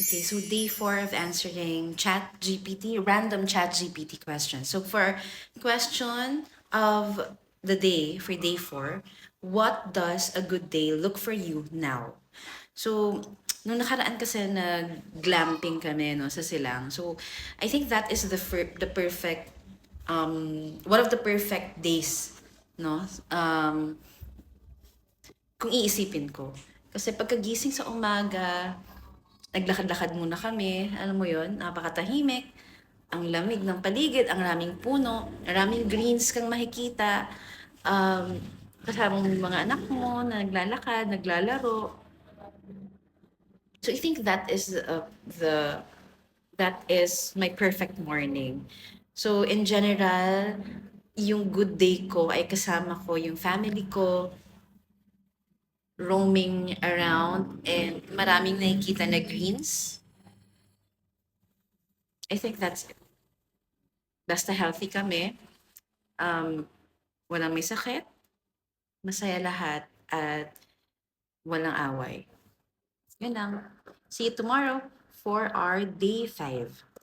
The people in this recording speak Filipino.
Okay, so day 4 of answering random chat GPT questions. So for question of the day, for day 4, what does a good day look for you now? So, nung nakaraan kasi nag-glamping kami no, sa Silang. So, I think that is the perfect, one of the perfect days, no? Kung iisipin ko. Kasi pagkagising sa umaga, naglakad-lakad muna kami, alam mo yon, napakatahimik, ang lamig ng paligid, ang raming puno, maraming greens kang makikita, kasama mo yung mga anak mo na naglalakad, naglalaro. So I think that is my perfect morning. So in general, yung good day ko ay kasama ko yung family ko, roaming around, and maraming nakikita na greens. I think that's it. Basta healthy kami, walang may sakit, masaya lahat, at walang away. Yun lang. See you tomorrow for our day 5.